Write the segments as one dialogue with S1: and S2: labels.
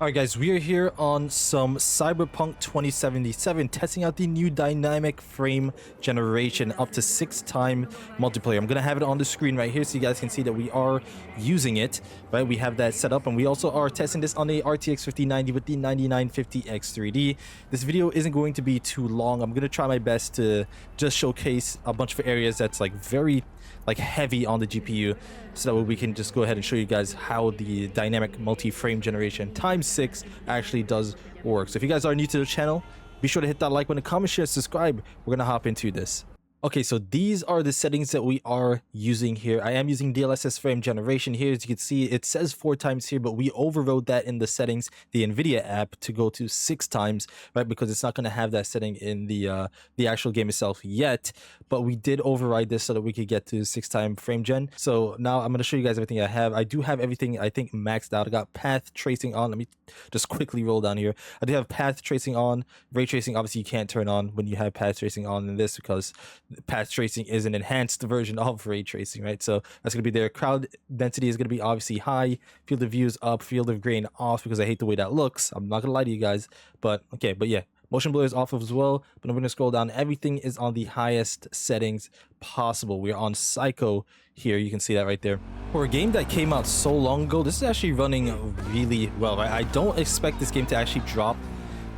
S1: Alright guys, we are here on some Cyberpunk 2077, testing out the new dynamic frame generation up to 6-time multiplayer. I'm going to have it on the screen right here so you guys can see that we are using it, right? We have that set up, and we also are testing this on a RTX 5090 with the 9950X 3D. This video isn't going to be too long. I'm going to try my best to just showcase a bunch of areas that's like very heavy on the GPU, so that way we can just go ahead and show you guys how the dynamic multi-frame generation times 6 actually does work. So if you guys are new to the channel, be sure to hit that like button, comment, share, subscribe. We're gonna hop into this. Okay, so these are the settings that we are using here. I am using DLSS frame generation here. As you can see, it says 4 times here, but we overrode that in the settings, the NVIDIA app, to go to 6 times, right? Because it's not going to have that setting in the actual game itself yet. But we did override this so that we could get to 6-time frame gen. So now I'm going to show you guys everything I have. I do have everything, I think, maxed out. I got path tracing on. Let me just quickly roll down here. I do have path tracing on. Ray tracing, obviously, you can't turn on when you have path tracing on in this, because path tracing is an enhanced version of ray tracing, right? So that's going to be there. Crowd density is going to be obviously high. Field of view is up. Field of grain off, because I hate the way that looks. I'm not going to lie to you guys, but okay. But yeah, motion blur is off as well. But I'm going to scroll down. Everything is on the highest settings possible. We're on Psycho here. You can see that right there. For a game that came out so long ago, this is actually running really well, right? I don't expect this game to actually drop.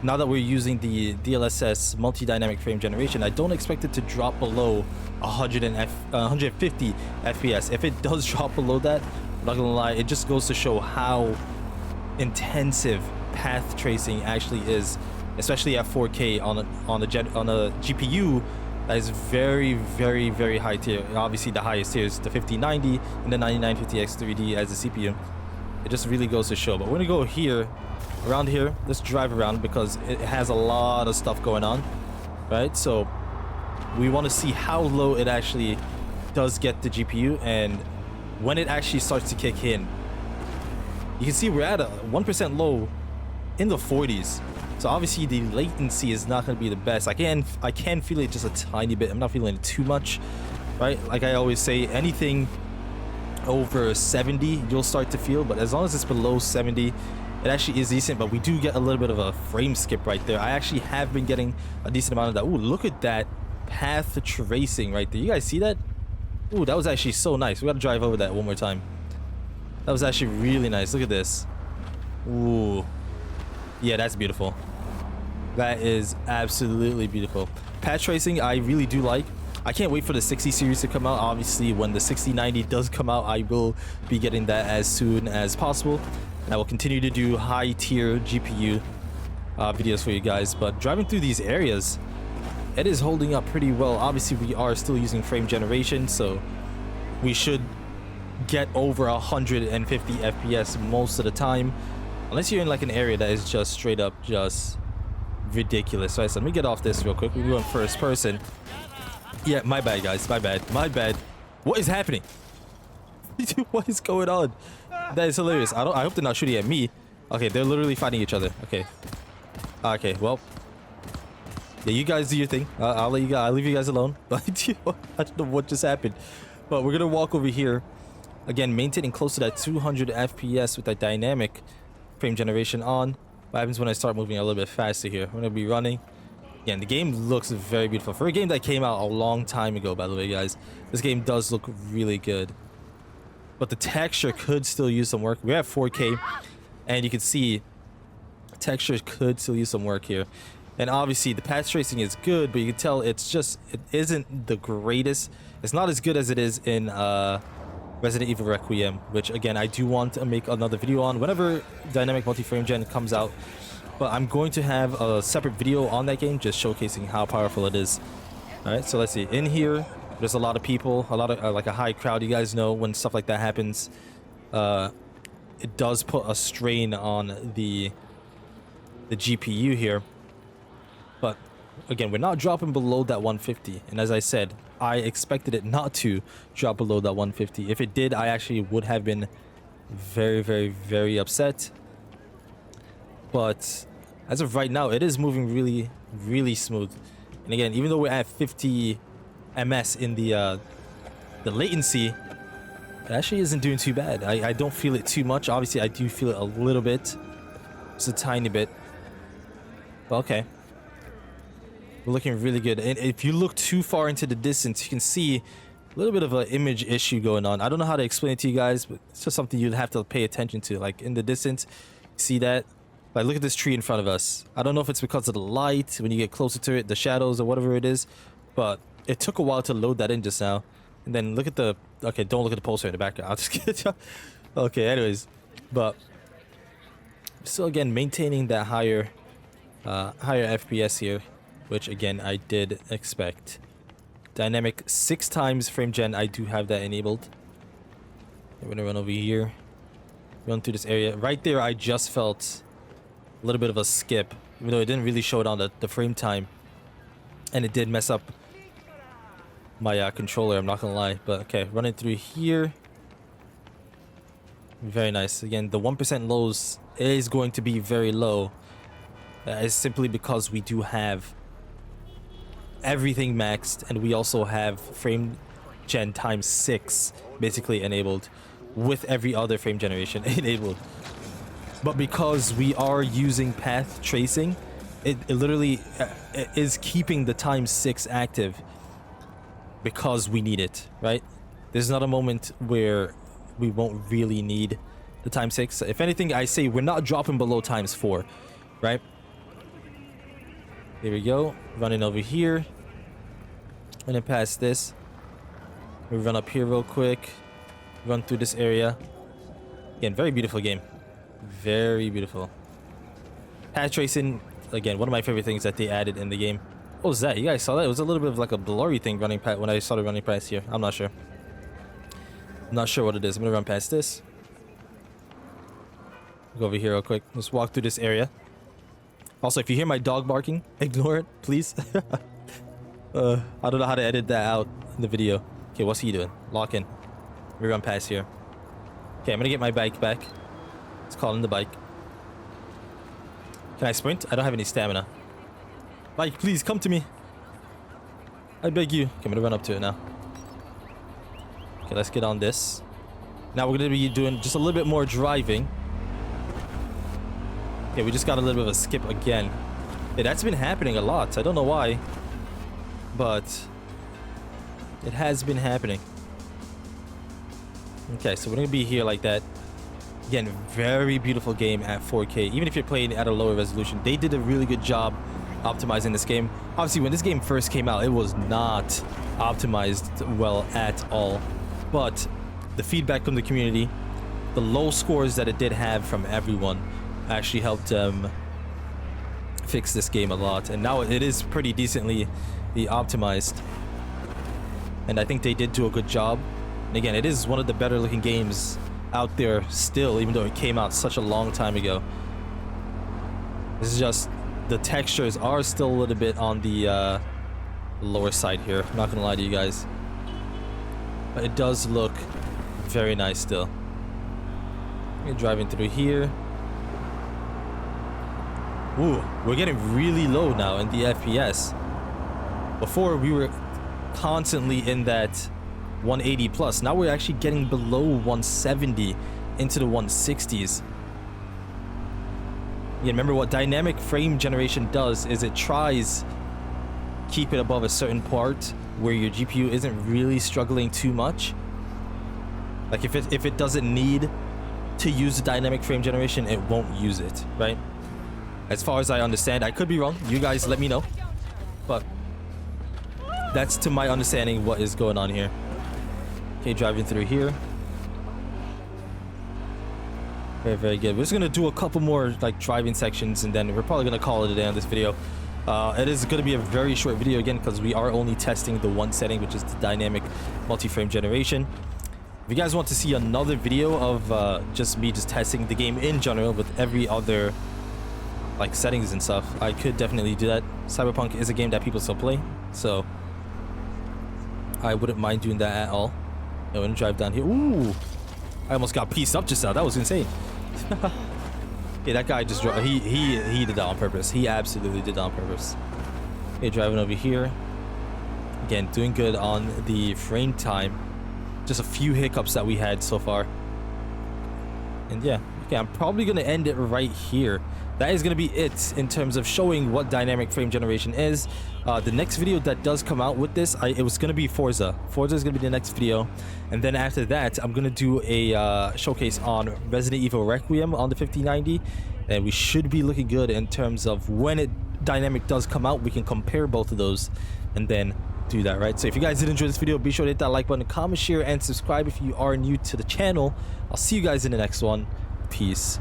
S1: Now that we're using the DLSS multi-dynamic frame generation, I don't expect it to drop below 150 FPS. If it does drop below that, I'm not gonna lie, it just goes to show how intensive path tracing actually is, especially at 4K on a GPU that is very, very, very high tier. Obviously, the highest tier is the 5090 and the 9950X 3D as a CPU. It just really goes to show. But we're gonna go here. Around here, let's drive around because it has a lot of stuff going on, right? So we want to see how low it actually does get the GPU, and when it actually starts to kick in. You can see we're at a 1% low in the 40s. So obviously the latency is not going to be the best. I can feel it just a tiny bit. I'm not feeling it too much, right? Like I always say, anything over 70 you'll start to feel, but as long as it's below 70, it actually is decent. But we do get a little bit of a frame skip right there. I actually have been getting a decent amount of that. Ooh, look at that path tracing right there. You guys see that? Ooh, that was actually so nice. We gotta drive over that one more time. That was actually really nice. Look at this. Ooh. Yeah, that's beautiful. That is absolutely beautiful. Path tracing, I really do like. I can't wait for the 60 series to come out. Obviously, when the 6090 does come out, I will be getting that as soon as possible. And I will continue to do high tier GPU videos for you guys. But driving through these areas, it is holding up pretty well. Obviously, we are still using frame generation, so we should get over 150 FPS most of the time, unless you're in like an area that is just straight up just ridiculous. Right, so let me get off this real quick. We're going first person. Yeah, my bad, guys. My bad. What is happening? What is going on? That is hilarious. I hope they're not shooting at me. Okay, they're literally fighting each other. Okay, well, yeah, you guys do your thing. I'll leave you guys alone. But I don't know what just happened. But we're gonna walk over here again, maintaining close to that 200 FPS with that dynamic frame generation on. What happens when I start moving a little bit faster here? We're gonna be running. Again, the game looks very beautiful for a game that came out a long time ago. By the way, guys, this game does look really good. But the texture could still use some work. We're at 4K, and you can see texture could still use some work here. And obviously, the path tracing is good, but you can tell it isn't the greatest. It's not as good as it is in Resident Evil Requiem, which again, I do want to make another video on whenever dynamic multi-frame gen comes out. But I'm going to have a separate video on that game, just showcasing how powerful it is. All right, so let's see. In here, there's a lot of people, a lot of like a high crowd. You guys know when stuff like that happens, it does put a strain on the GPU here. But again, we're not dropping below that 150. And as I said, I expected it not to drop below that 150. If it did, I actually would have been very, very, very upset. But as of right now, it is moving really, really smooth. And again, even though we're at 50 ms in the latency, it actually isn't doing too bad. I don't feel it too much. Obviously, I do feel it a little bit. Just a tiny bit. But okay. We're looking really good. And if you look too far into the distance, you can see a little bit of an image issue going on. I don't know how to explain it to you guys, but it's just something you'd have to pay attention to. Like in the distance, see that? Like look at this tree in front of us. I don't know if it's because of the light, when you get closer to it, the shadows or whatever it is, but it took a while to load that in just now. And then look at the, okay, don't look at the poster in the background. I'll just get you. Okay, anyways, but still again, maintaining that higher FPS here, which again, I did expect. Dynamic 6 times frame gen, I do have that enabled. I'm gonna run over here, run through this area. Right there, I just felt a little bit of a skip, even though it didn't really show it on the frame time. And it did mess up my controller, I'm not gonna lie. But okay, running through here. Very nice. Again, the 1% lows is going to be very low. It's simply because we do have everything maxed, and we also have frame gen times 6 basically enabled, with every other frame generation enabled. But because we are using path tracing, it literally is keeping the times 6 active because we need it, right? There's not a moment where we won't really need the times 6. If anything, I say we're not dropping below times 4, right? Here we go, running over here, running past this. We run up here real quick, run through this area. Again, very beautiful game, very beautiful. Path tracing, again, one of my favorite things that they added in the game. What was that? You guys saw that? It was a little bit of like a blurry thing running past when I started running past here. I'm not sure. I'm not sure what it is. I'm gonna run past this. Go over here real quick. Let's walk through this area. Also, if you hear my dog barking, ignore it, please. I don't know how to edit that out in the video. Okay, what's he doing? Lock in. We run past here. Okay, I'm gonna get my bike back. Let's call in the bike. Can I sprint? I don't have any stamina. Bike, please come to me. I beg you. Okay, I'm gonna run up to it now. Okay, let's get on this. Now we're gonna be doing just a little bit more driving. Okay, we just got a little bit of a skip again. Yeah, that's been happening a lot. I don't know why, but it has been happening. Okay, so we're gonna be here like that. Again, very beautiful game at 4K. Even if you're playing at a lower resolution, they did a really good job optimizing this game. Obviously, when this game first came out, it was not optimized well at all. But the feedback from the community, the low scores that it did have from everyone, actually helped fix this game a lot. And now it is pretty decently optimized. And I think they did do a good job. And again, it is one of the better looking games out there still, even though it came out such a long time ago. This is just, the textures are still a little bit on the lower side here. I'm not gonna lie to you guys, but it does look very nice still. We're driving through here. Ooh, we're getting really low now in the FPS. Before we were constantly in that 180 plus. Now we're actually getting below 170 into the 160s. Yeah, remember what dynamic frame generation does is it tries keep it above a certain part where your GPU isn't really struggling too much. Like if it doesn't need to use the dynamic frame generation, it won't use it, right? As far as I understand, I could be wrong. You guys let me know. But that's to my understanding what is going on here. Okay, driving through here. Very, very good. We're just gonna do a couple more like driving sections, and then we're probably gonna call it a day on this video. It is gonna be a very short video again because we are only testing the one setting, which is the dynamic multi-frame generation. If you guys want to see another video of just me just testing the game in general with every other like settings and stuff, I could definitely do that. Cyberpunk is a game that people still play, so I wouldn't mind doing that at all. I'm gonna drive down here. Ooh, I almost got pieced up just now. That was insane. Yeah, that guy just drove. He did that on purpose. He absolutely did that on purpose. Okay, driving over here. Again, doing good on the frame time. Just a few hiccups that we had so far. And yeah, Okay, I'm probably gonna end it right here. That is gonna be it in terms of showing what dynamic frame generation is. The next video that does come out with this, it was gonna be Forza. Forza is gonna be the next video, and then after that, I'm gonna do a showcase on Resident Evil Requiem on the 5090, and we should be looking good in terms of when it dynamic does come out. We can compare both of those, and then do that, right? So if you guys did enjoy this video, be sure to hit that like button, comment, share, and subscribe if you are new to the channel. I'll see you guys in the next one. Peace.